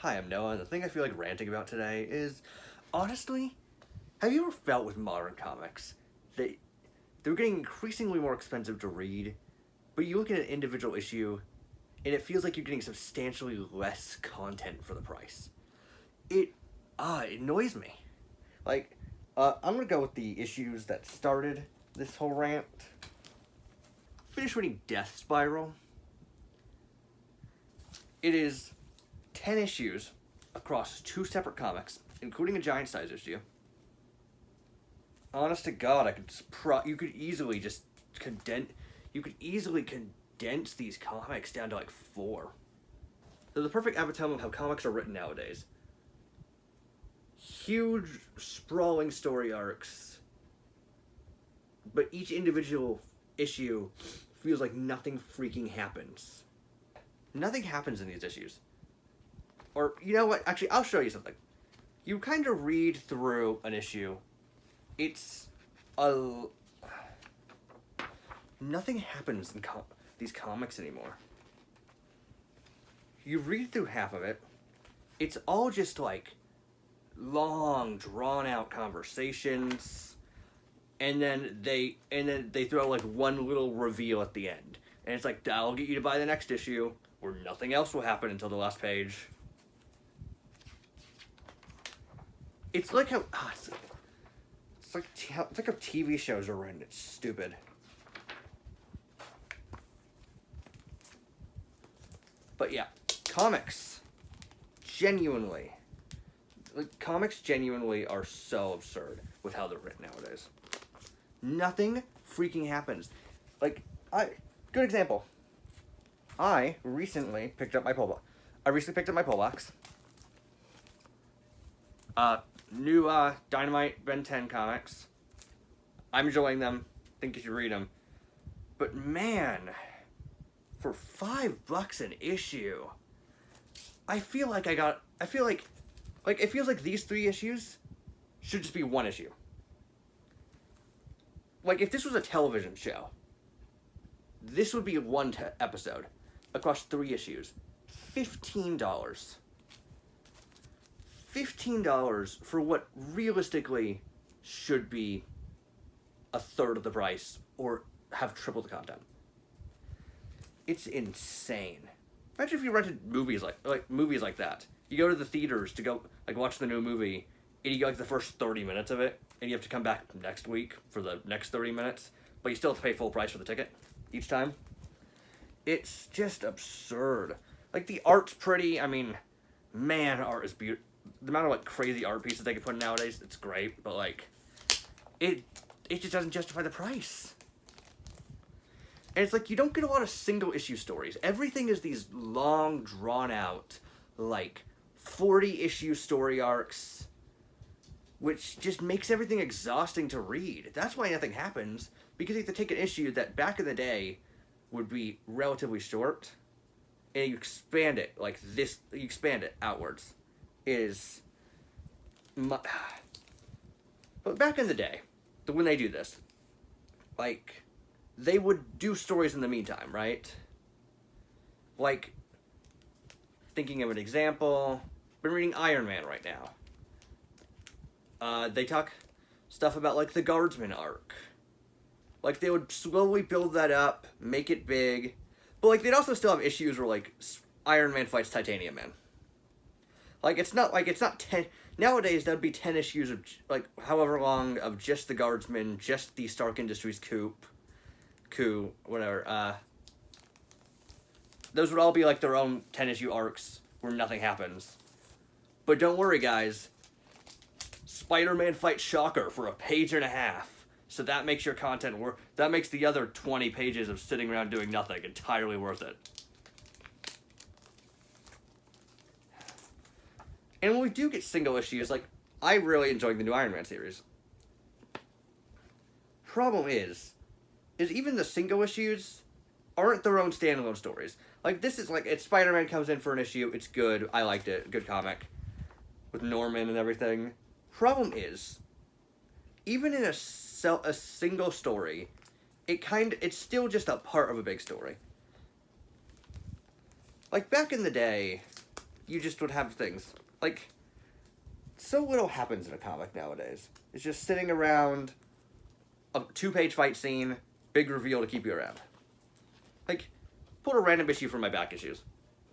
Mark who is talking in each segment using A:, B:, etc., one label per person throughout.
A: Hi, I'm Noah, and the thing I feel like ranting about today is, honestly, have you ever felt with modern comics that they're getting increasingly more expensive to read, but you look at an individual issue, and it feels like you're getting substantially less content for the price? It, it annoys me. Like, I'm gonna go with the issues that started this whole rant. Finish reading Death Spiral. It is 10 issues across 2 separate comics, including a giant size issue. Honest to God, you could easily condense these comics down to like 4. They're the perfect epitome of how comics are written nowadays. Huge, sprawling story arcs, but each individual issue feels like nothing freaking happens. Nothing happens in these issues. Or, you know what? Actually, I'll show you something. You kind of read through an issue. Nothing happens in these comics anymore. You read through half of it. It's all just like long, drawn-out conversations, and then they throw like one little reveal at the end, and it's like, I'll get you to buy the next issue, where nothing else will happen until the last page. It's like how it's like how TV shows are written. It's stupid. But yeah, comics genuinely are so absurd with how they're written nowadays. Nothing freaking happens. Good example. I recently picked up my pull box. New Dynamite Ben 10 comics. I'm enjoying them. Think you should read them. But man, for $5 an issue, it feels like these 3 issues should just be 1 issue. Like, if this was a television show, this would be 1 episode across 3 issues. $15. $15 for what realistically should be a third of the price or have triple the content. It's insane. Imagine if you rented movies like that. You go to the theaters to go watch the new movie, and you get the first 30 minutes of it, and you have to come back next week for the next 30 minutes, but you still have to pay full price for the ticket each time. It's just absurd. Like, the art's pretty. I mean, man, art is beautiful. The amount of crazy art pieces they can put in nowadays, it's great, but it just doesn't justify the price. And it's you don't get a lot of single issue stories. Everything is these long, drawn out, 40 issue story arcs, which just makes everything exhausting to read. That's why nothing happens, because you have to take an issue that back in the day would be relatively short, and you expand it you expand it outwards. But back in the day, when they do this, they would do stories in the meantime, right? Thinking of an example, been reading Iron Man right now. They talk stuff about the Guardsman arc. They would slowly build that up, make it big, but they'd also still have issues where Iron Man fights Titanium Man. It's not 10... Nowadays, that would be 10 issues of, however long, of just the Guardsman, just the Stark Industries coup, whatever. Those would all be, their own 10-issue arcs where nothing happens. But don't worry, guys. Spider-Man fights Shocker for 1.5 pages. So that makes your content that makes the other 20 pages of sitting around doing nothing entirely worth it. And when we do get single issues, I really enjoyed the new Iron Man series. Problem is even the single issues aren't their own standalone stories. This is it's Spider-Man comes in for an issue, it's good, I liked it, good comic, with Norman and everything. Problem is, even in a single story, it's still just a part of a big story. Back in the day, you just would have things. Like, so little happens in a comic nowadays. It's just sitting around, a 2-page fight scene, big reveal to keep you around. Like, pull a random issue from my back issues.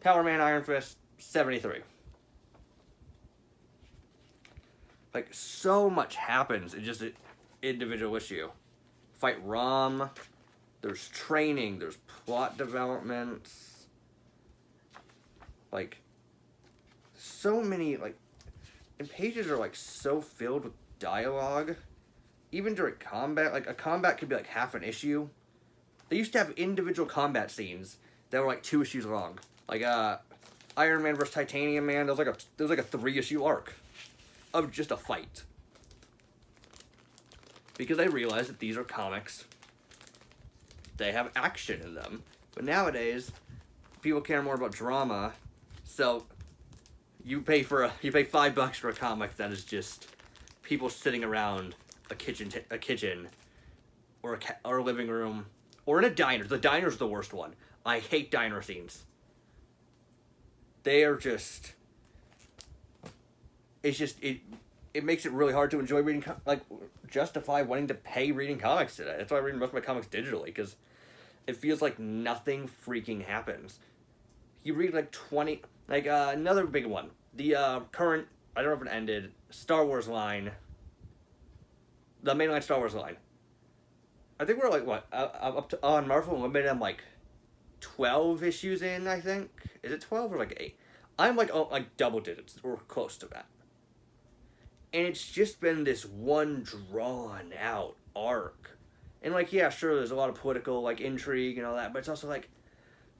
A: Power Man Iron Fist, 73. Like, so much happens in just an individual issue. Fight Rom, there's training, there's plot developments. Like, so many, like, and pages are, like, so filled with dialogue. Even during combat, like, a combat could be, like, half an issue. They used to have individual combat scenes that were, like, 2 issues long. Like, Iron Man vs. Titanium Man, there was like a 3-issue arc of just a fight. Because they realized that these are comics. They have action in them. But nowadays, people care more about drama, so you pay $5 for a comic that is just people sitting around a kitchen, or a living room, or in a diner. The diner's the worst one. I hate diner scenes. They are just. It's just it makes it really hard to enjoy reading, like, justify wanting to pay reading comics today. That's why I read most of my comics digitally, because it feels like nothing freaking happens. You read like 20, like another big one. The current, I don't know if it ended, Star Wars line. The mainline Star Wars line. I think we're like, what, up to, on Marvel Unlimited, I'm like 12 issues in, I think. Is it 12 or like 8? I'm like, like double digits, or close to that. And it's just been this one drawn out arc. And like, yeah, sure, there's a lot of political, like, intrigue and all that, but it's also like,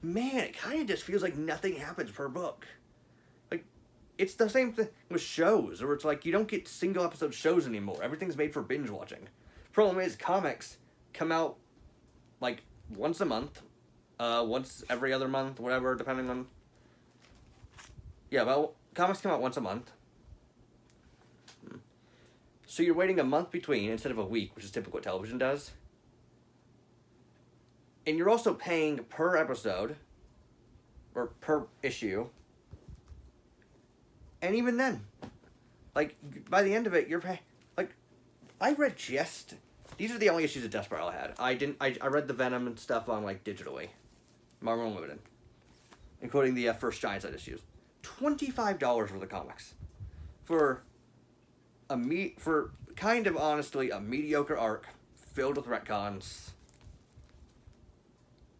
A: man, it kind of just feels like nothing happens per book. Like, it's the same thing with shows, or it's like, you don't get single episode shows anymore. Everything's made for binge watching. Problem is, comics come out, like, once a month, once every other month, whatever, depending on... Yeah, well, comics come out once a month. So you're waiting a month between instead of a week, which is typically what television does. And you're also paying per episode, or per issue. And even then, like, by the end of it, you're paying, like, I read these are the only issues of Desperado I had. I read the Venom and stuff on, like, digitally. Marvel Unlimited. Including the first Giant Size issues. $25 worth of comics. For kind of honestly a mediocre arc filled with retcons.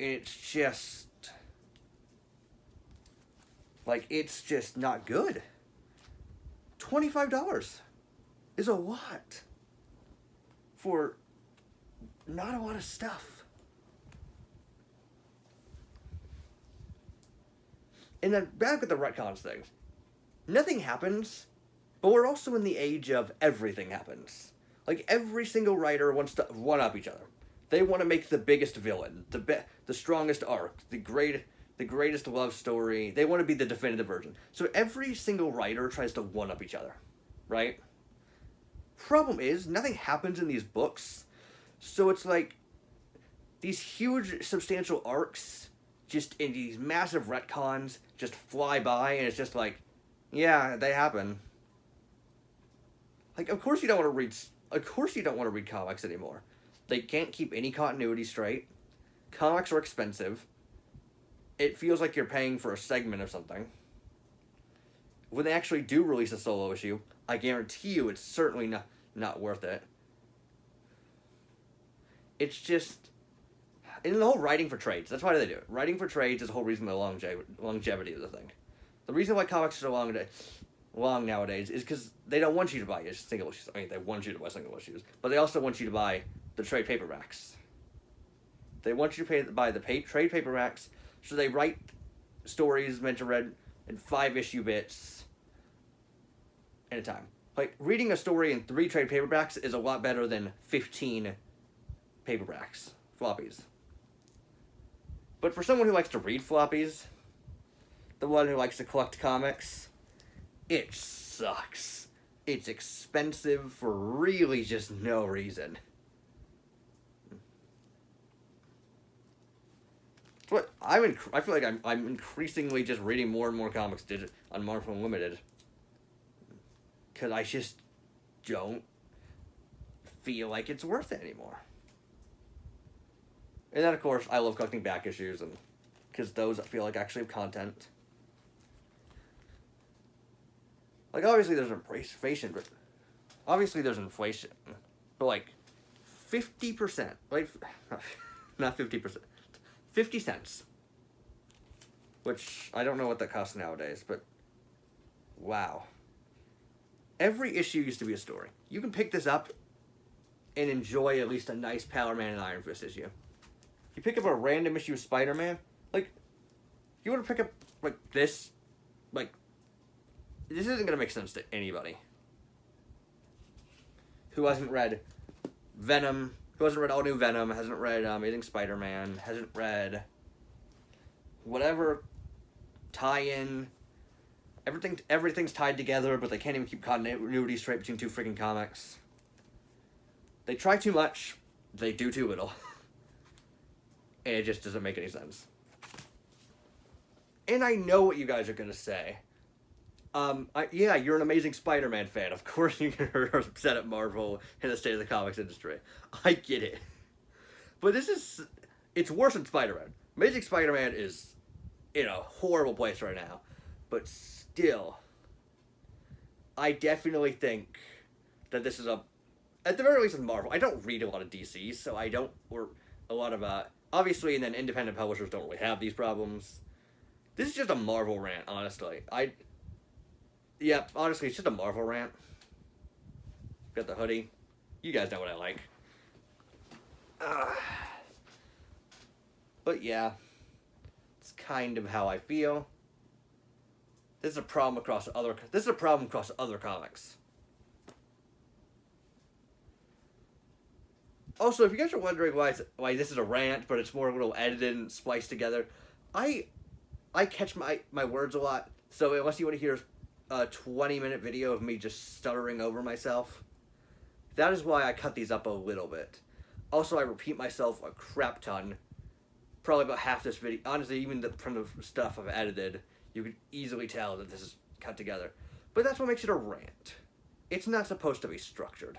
A: And it's just, like, it's just not good. $25 is a lot for not a lot of stuff. And then back with the retcons things. Nothing happens, but we're also in the age of everything happens. Like, every single writer wants to one-up each other. They want to make the biggest villain, the strongest arc, the greatest love story. They want to be the definitive version. So every single writer tries to one-up each other, right? Problem is, nothing happens in these books, so it's like these huge, substantial arcs, just in these massive retcons, just fly by, and it's just like, yeah, they happen. Like, of course you don't want to read comics anymore. They can't keep any continuity straight. Comics are expensive. It feels like you're paying for a segment of something. When they actually do release a solo issue, I guarantee you it's certainly not worth it. It's just... And the whole writing for trades, that's why they do it. Writing for trades is the whole reason the longevity of the thing. The reason why comics are so long nowadays is because they don't want you to buy single issues. I mean, they want you to buy single issues, but they also want you to buy the trade paperbacks. They want you to buy the trade paperbacks, so they write stories meant to read in 5-issue bits at a time. Like, reading a story in 3 trade paperbacks is a lot better than 15 paperbacks, floppies. But for someone who likes to read floppies, the one who likes to collect comics, it sucks. It's expensive for really just no reason. It's what I feel like I'm increasingly just reading more and more comics on Marvel Unlimited. Because I just don't feel like it's worth it anymore. And then, of course, I love collecting back issues, and because those I feel like actually have content. Like, obviously there's inflation, but like 50%, like not 50%, 50 cents, which I don't know what that costs nowadays, but wow. Every issue used to be a story. You can pick this up and enjoy at least a nice Power Man and Iron Fist issue. You pick up a random issue of Spider-Man, like, you want to pick up, like, this isn't going to make sense to anybody who hasn't read Venom, who hasn't read All New Venom, hasn't read Amazing Spider-Man, hasn't read whatever tie-in. Everything's tied together, but they can't even keep continuity straight between two freaking comics. They try too much, they do too little. And it just doesn't make any sense. And I know what you guys are going to say. Yeah, you're an Amazing Spider-Man fan. Of course you're upset at Marvel and the state of the comics industry. I get it. But it's worse than Spider-Man. Amazing Spider-Man is in a horrible place right now. But still, I definitely think that this is at the very least with Marvel. I don't read a lot of DC, so I don't, or a lot of, obviously, and then independent publishers don't really have these problems. This is just a Marvel rant, honestly. Yeah, honestly, it's just a Marvel rant. Got the hoodie. You guys know what I like. But yeah, it's kind of how I feel. This is a problem across other comics. Also, if you guys are wondering why this is a rant, but it's more a little edited and spliced together, I catch my words a lot. So unless you want to hear a 20-minute video of me just stuttering over myself, that is why I cut these up a little bit. Also, I repeat myself a crap ton. Probably about half this video. Honestly, even from the stuff I've edited, you could easily tell that this is cut together. But that's what makes it a rant. It's not supposed to be structured.